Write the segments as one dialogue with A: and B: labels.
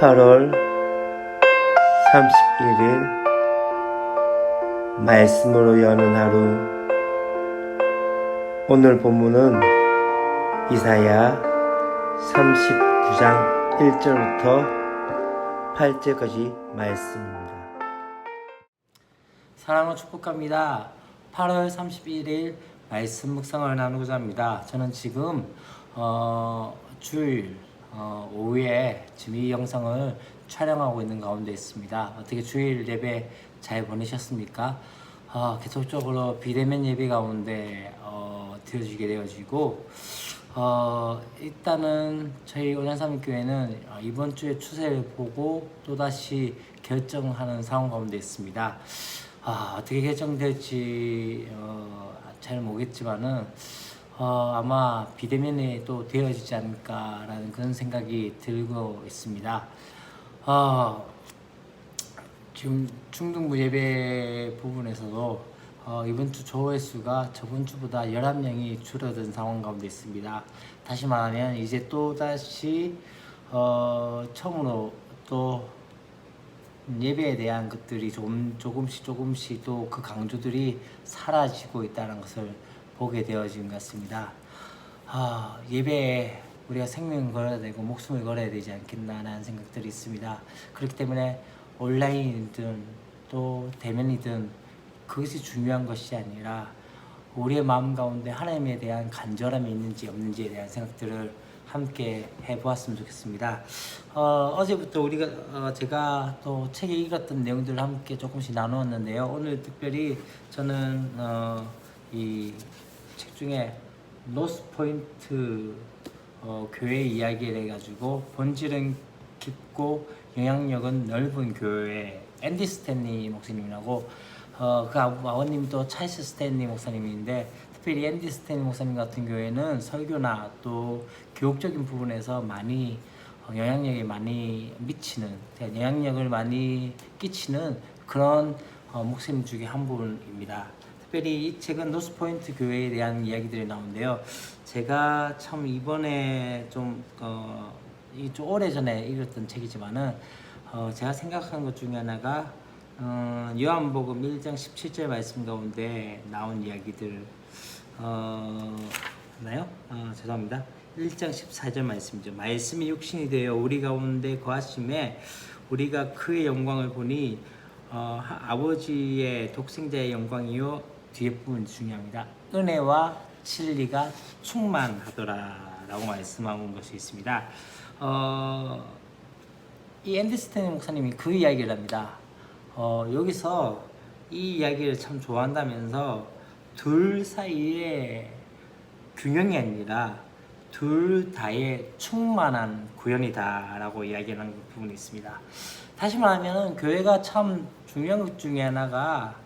A: 8월 31일 말씀으로 여는 하루. 오늘 본문은 이사야 39장 1절부터 8절까지 말씀입니다.
B: 사랑을 축복합니다. 8월 31일 말씀 묵상을 나누고자 합니다. 저는 지금 주일 오후에 지금 이 영상을 촬영하고 있는 가운데 있습니다. 어떻게 주일 예배 잘 보내셨습니까? 계속적으로 비대면 예배 가운데 드려지게 되어지고 일단은 저희 오전삼교회는 이번 주의 추세를 보고 또다시 결정하는 상황 가운데 있습니다. 어떻게 결정될지 잘 모르겠지만은 아마 비대면이 또 되어지지 않을까라는 그런 생각이 들고 있습니다. 지금 중등부 예배 부분에서도 이번 주 조회수가 저번 주보다 11명이 줄어든 상황 가운데 있습니다. 다시 말하면 이제 또 다시 처음으로 또 예배에 대한 것들이 조금씩 또 그 강조들이 사라지고 있다는 것을 보게 되어진 것 같습니다. 예배에 우리가 생명을 걸어야 되고 목숨을 걸어야 되지 않겠나라는 생각들이 있습니다. 그렇기 때문에 온라인이든 또 대면이든 그것이 중요한 것이 아니라 우리의 마음 가운데 하나님에 대한 간절함이 있는지 없는지에 대한 생각들을 함께 해보았으면 좋겠습니다. 어제부터 제가 또 책에 읽었던 내용들을 함께 조금씩 나누었는데요. 오늘 특별히 저는 이 책 중에 노스포인트 교회 이야기를 해가지고 본질은 깊고 영향력은 넓은 교회, 앤디 스탠리 목사님이라고 그 아버님이 또 찰스 스탠리 목사님인데, 특별히 앤디 스탠리 목사님 같은 경우에는 설교나 또 교육적인 부분에서 많이 영향력을 많이 끼치는 그런 목사님 중에 한 분입니다. 특별히 이 책은 노스포인트 교회에 대한 이야기들이 나오는데요. 제가 참 이번에 좀 오래전에 읽었던 책이지만은 제가 생각한 것 중에 하나가 요한복음 1장 17절 말씀 가운데 나온 이야기들 나요? 죄송합니다. 1장 14절 말씀이죠. 말씀이 육신이 되어 우리 가운데 거하심에 우리가 그의 영광을 보니 아버지의 독생자의 영광이요, 뒤에 부분 중요합니다. 은혜와 진리가 충만하더라 라고 말씀하는 것이 있습니다. 이 앤디 스탠리 목사님이 그 이야기를 합니다. 여기서 이 이야기를 참 좋아한다면서 둘 사이에 균형이 아니라 둘 다의 충만한 구현이다 라고 이야기하는 부분이 있습니다. 다시 말하면 교회가 참 중요한 것 중에 하나가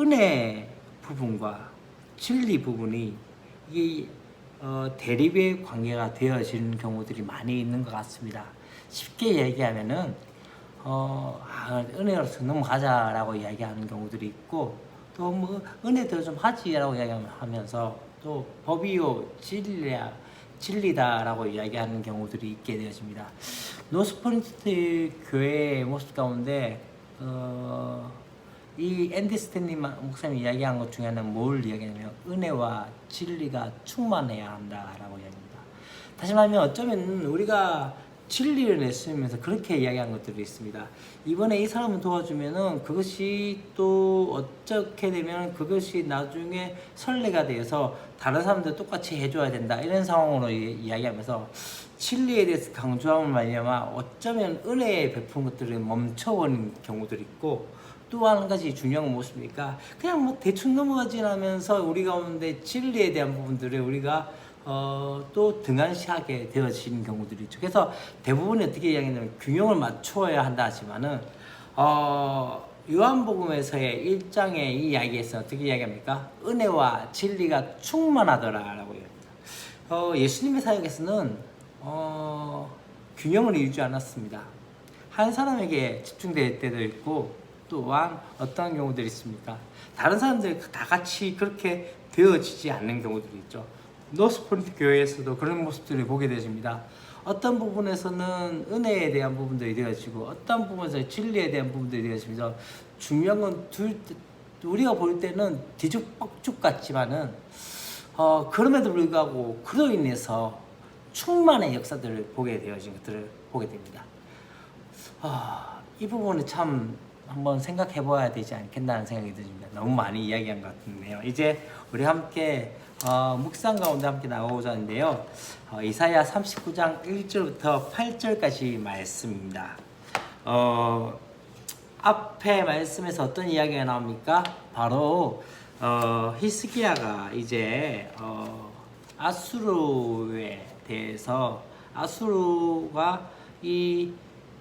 B: 은혜 부분과 진리 부분이 이 대립의 관계가 되어지는 경우들이 많이 있는 것 같습니다. 쉽게 얘기하면은 은혜로서 넘어가자라고 이야기하는 경우들이 있고, 또 뭐 은혜도 좀 하지라고 이야기하면서 또 법이요 진리다라고 이야기하는 경우들이 있게 되어집니다. 노스포인트 교회의 모습 가운데 이 앤디 스탠리 목사님이 이야기한 것 중에 하나는 뭘 이야기하냐면 은혜와 진리가 충만해야 한다라고 이야기합니다. 다시 말하면 어쩌면 우리가 진리를 내쓰면서 그렇게 이야기한 것들이 있습니다. 이번에 이 사람을 도와주면은 그것이 또 어떻게 되면 그것이 나중에 선례가 되어서 다른 사람들 똑같이 해줘야 된다, 이런 상황으로 이야기하면서 진리에 대해서 강조함을 말미암아 어쩌면 은혜에 베푼 것들을 멈춰버린 경우들이 있고, 또 한 가지 중요한 건 무엇입니까? 그냥 뭐 대충 넘어가지라면서 우리 가운데 진리에 대한 부분들을 우리가 또 등한시하게 되어지는 경우들이 있죠. 그래서 대부분이 어떻게 이야기하냐면 균형을 맞추어야 한다 하지만은 요한복음에서의 1장의 이 이야기에서 어떻게 이야기합니까? 은혜와 진리가 충만하더라라고 이야기합니다. 예수님의 사역에서는 균형을 이루지 않았습니다. 한 사람에게 집중될 때도 있고, 또한 어떤 경우들이 있습니까? 다른 사람들 다 같이 그렇게 되어지지 않는 경우들이 있죠. 노스포인트 교회에서도 그런 모습들을 보게 되십니다. 어떤 부분에서는 은혜에 대한 부분들이 되어지고 어떤 부분에서 진리에 대한 부분들이 되어지면서 중요한 건 우리가 볼 때는 뒤죽박죽 같지만은 그럼에도 불구하고 그로 인해서 충만의 역사들을 보게 되어진 것들을 보게 됩니다. 이 부분은 참 한번 생각해 봐야 되지 않겠나는 생각이 듭니다. 너무 많이 이야기한 것 같은데요. 이제 우리 함께 묵상 가운데 함께 나가고자 하는데요. 이사야 39장 1절부터 8절까지 말씀입니다. 앞에 말씀에서 어떤 이야기가 나옵니까? 바로 히스기야가 이제 아수르에 대해서 아수르가 이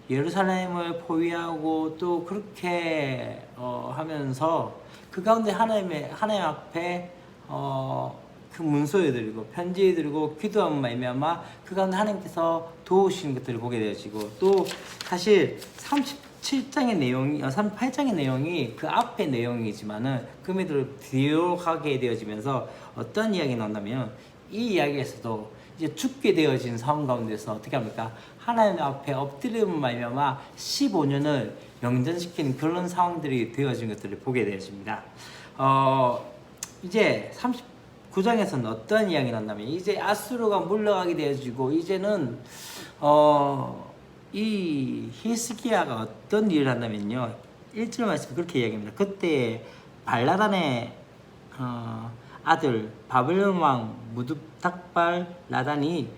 B: 예루살렘을 포위하고 또 그렇게 하면서 그 가운데 하나님 앞에 그 문서에 들고 편지에 들고 기도하면 말미암아 그 가운데 하나님께서 도우시는 것들을 보게 되어지고 또 사실 37장의 내용이 38장의 내용이 그 앞의 내용이지만은 그 밑으로 뒤로 가게 되어지면서 어떤 이야기가 나온다면 이 이야기에서도 이제 죽게 되어진 상황 가운데서 어떻게 합니까? 하나님 앞에 엎드리면 말미암아 15년을 영전시키는 그런 상황들이 되어진 것들을 보게 되어집니다. 이제 39장에서는 어떤 이야기가 난다면 이제 아수르가 물러가게 되어지고 이제는 이 히스기야가 어떤 일을 한다면요. 1절 말씀 그렇게 이야기합니다. 그때 발라단의 아들 바벨론 왕 무드닥발 라단이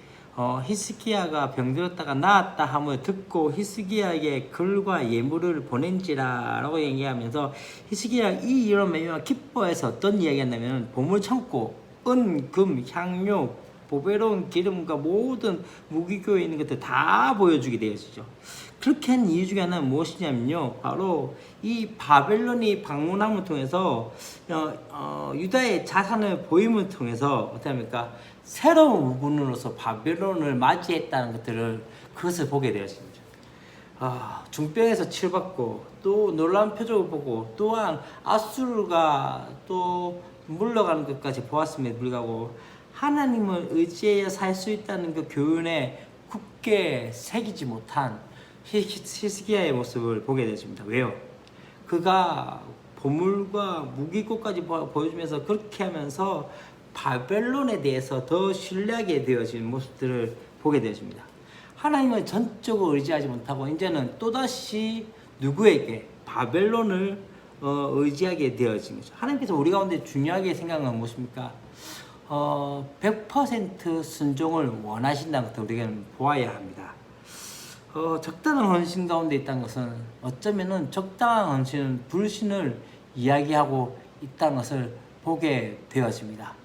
B: 히스기야가 병들었다가 나았다 함을 듣고 히스기야에게 글과 예물을 보낸지라라고 얘기하면서 히스기야가 이 일로 매우 기뻐해서 어떤 이야기했냐면 보물창고, 은, 금, 향료, 보배로운 기름과 모든 무기교에 있는 것들 다 보여주게 되어지죠. 그렇게 한 이유 중에 하나는 무엇이냐면요, 바로 이 바벨론이 방문함을 통해서 유다의 자산을 보임을 통해서 어떻게 합니까? 새로운 우군으로서 바벨론을 맞이했다는 것들을 그것을 보게 되었습니다. 중병에서 치료받고 또 놀라운 표적을 보고 또한 아수르가 또 물러가는 것까지 보았음에도 불구하고 하나님을 의지해야 살 수 있다는 그 교훈에 굳게 새기지 못한 히스기야의 모습을 보게 되었습니다. 왜요? 그가 보물과 무기고까지 보여주면서 그렇게 하면서 바벨론에 대해서 더 신뢰하게 되어지는 모습들을 보게 되어집니다. 하나님을 전적으로 의지하지 못하고 이제는 또다시 누구에게? 바벨론을 의지하게 되어진 거죠. 하나님께서 우리 가운데 중요하게 생각한 건 무엇입니까? 100% 순종을 원하신다는 것을 우리가 보아야 합니다. 적당한 헌신 가운데 있다는 것은 어쩌면은 적당한 헌신은 불신을 이야기하고 있다는 것을 보게 되어집니다.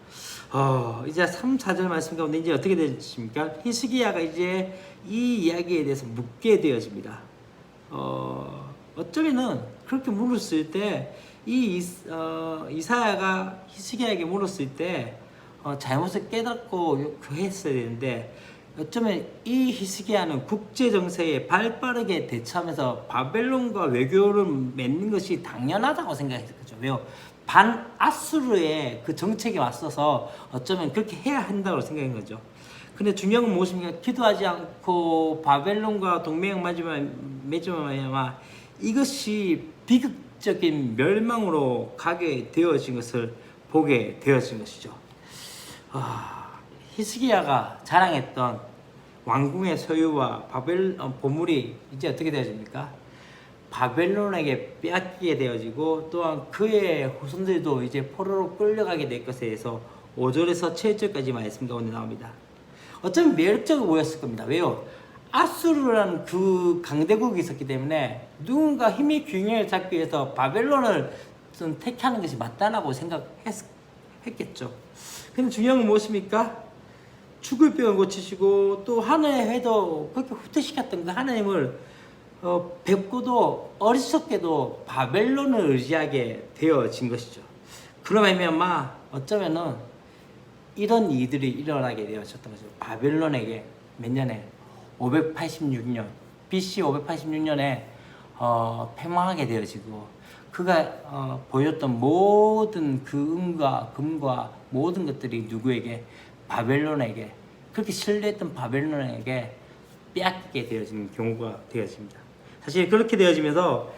B: 이제 3, 4절 말씀 가운데 이제 어떻게 되십니까? 히스기야가 이제 이 이야기에 대해서 묻게 되어집니다. 어쩌면은 그렇게 물었을 때 이사야가 히스기야에게 물었을 때 잘못을 깨닫고 했어야 되는데 어쩌면 이 히스기야는 국제 정세에 발빠르게 대처하면서 바벨론과 외교를 맺는 것이 당연하다고 생각했죠. 왜요? 반아수르의 그 정책에 맞서서 어쩌면 그렇게 해야 한다고 생각한 거죠. 근데 중요한 건 무엇입니까? 기도하지 않고 바벨론과 동맹을 맺으면 이것이 비극적인 멸망으로 가게 되어진 것을 보게 되어진 것이죠. 히스기야가 자랑했던 왕궁의 소유와 보물이 이제 어떻게 되어집니까? 바벨론에게 빼앗기게 되어지고 또한 그의 후손들도 이제 포로로 끌려가게 될 것에 대해서 5절에서 7절까지 말씀 가운데 나옵니다. 어쩌면 매력적으로 보였을 겁니다. 왜요? 아수르라는 그 강대국이 있었기 때문에 누군가 힘의 균형을 잡기 위해서 바벨론을 좀 택하는 것이 맞다라고 생각했겠죠. 근데 중요한 건 무엇입니까? 죽을 병을 고치시고 또 하늘의 회도 그렇게 후퇴시켰던 그 하나님을 뵙고도 어리석게도 바벨론을 의지하게 되어진 것이죠. 그러면 어쩌면은 이런 일들이 일어나게 되어졌던 거죠. 바벨론에게 몇 년에 586년 BC 586년에 패망하게 되어지고 그가 보였던 모든 그 은과 금과 모든 것들이 누구에게? 바벨론에게, 그렇게 신뢰했던 바벨론에게 빼앗기게 되어지는 경우가 되어집니다. 사실 그렇게 되어지면서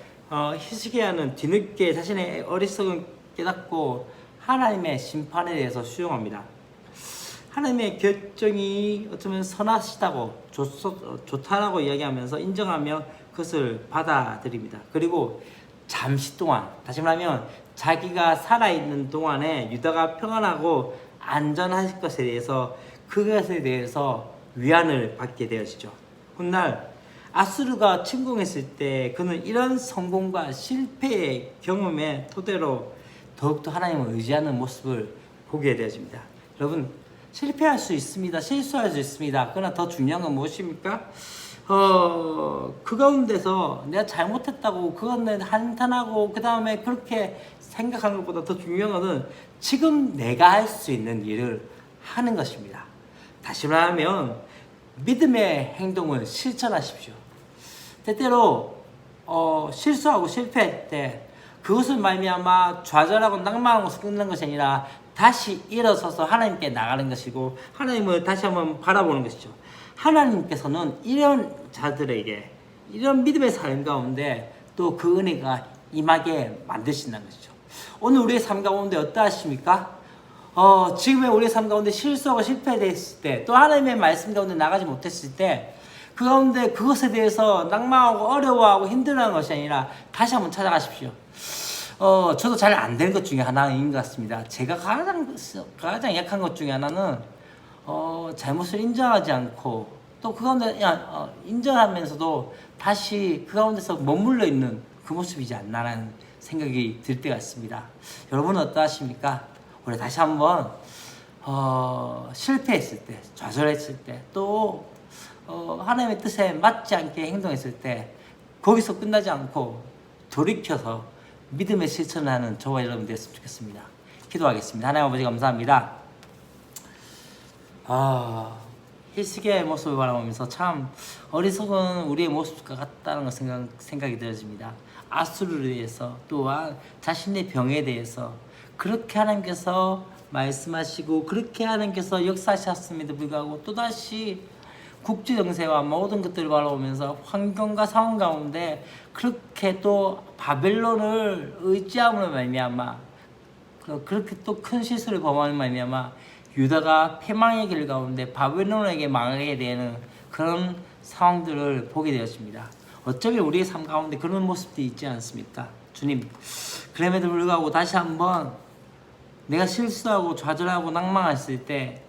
B: 히스기야는 뒤늦게 자신의 어리석음을 깨닫고 하나님의 심판에 대해서 수용합니다. 하나님의 결정이 어쩌면 선하시다고 좋다라고 이야기하면서 인정하며 그것을 받아들입니다. 그리고 잠시 동안, 다시 말하면 자기가 살아있는 동안에 유다가 평안하고 안전할 것에 대해서 그것에 대해서 위안을 받게 되어지죠. 훗날 아수르가 침공했을 때 그는 이런 성공과 실패의 경험의 토대로 더욱더 하나님을 의지하는 모습을 보게 되어집니다. 여러분, 실패할 수 있습니다. 실수할 수 있습니다. 그러나 더 중요한 건 무엇입니까? 그 가운데서 내가 잘못했다고 그건 한탄하고 그 다음에 그렇게 생각하는 것보다 더 중요한 것은 지금 내가 할 수 있는 일을 하는 것입니다. 다시 말하면 믿음의 행동을 실천하십시오. 때때로 실수하고 실패할 때 그것을 말미암아 좌절하고 낭만하고 끝난 것이 아니라 다시 일어서서 하나님께 나가는 것이고 하나님을 다시 한번 바라보는 것이죠. 하나님께서는 이런 자들에게 이런 믿음의 삶 가운데 또 그 은혜가 임하게 만드신다는 것이죠. 오늘 우리의 삶 가운데 어떠하십니까? 지금의 우리의 삶 가운데 실수하고 실패됐을 때 또 하나님의 말씀 가운데 나가지 못했을 때 그 가운데 그것에 대해서 낭만하고 어려워하고 힘들어하는 것이 아니라 다시 한번 찾아가십시오. 저도 잘 안 된 것 중에 하나인 것 같습니다. 제가 가장 약한 것 중에 하나는 잘못을 인정하지 않고 또 그 가운데 인정하면서도 다시 그 가운데서 머물러 있는 그 모습이지 않나라는 생각이 들 때가 있습니다. 여러분은 어떠하십니까? 우리 다시 한번 실패했을 때, 좌절했을 때, 또 하나님의 뜻에 맞지 않게 행동했을 때 거기서 끝나지 않고 돌이켜서 믿음의 실천을 하는 저와 여러분 되었으면 좋겠습니다. 기도하겠습니다. 하나님 아버지 감사합니다. 히스기야의 모습을 바라보면서 참 어리석은 우리의 모습과 같다는 것 생각이 들어집니다. 아수르에 대해서 또한 자신의 병에 대해서 그렇게 하나님께서 말씀하시고 그렇게 하나님께서 역사하셨음에도 불구하고 또다시 국제 정세와 모든 것들을 바라보면서 환경과 상황 가운데 그렇게 또 바벨론을 의지함으로 말미암아 그렇게 또 큰 실수를 범하는 말미암아 유다가 패망의 길 가운데 바벨론에게 망하게 되는 그런 상황들을 보게 되었습니다. 어쩌면 우리의 삶 가운데 그런 모습들이 있지 않습니까? 주님, 그럼에도 불구하고 다시 한번 내가 실수하고 좌절하고 낭망했을 때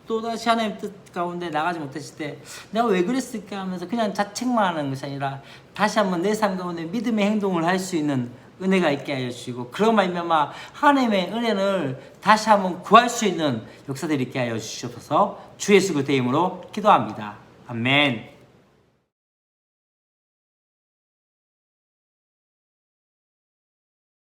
B: 또다시 하나님의 뜻 가운데 나가지 못했을 때 내가 왜 그랬을까 하면서 그냥 자책만 하는 것이 아니라 다시 한번 내 삶 가운데 믿음의 행동을 할 수 있는 은혜가 있게 하여 주시고 그런 말미암아 하나님의 은혜를 다시 한번 구할 수 있는 역사들이 있게 하여 주시옵소서. 주 예수 그리스도의 이름으로 기도합니다. 아멘.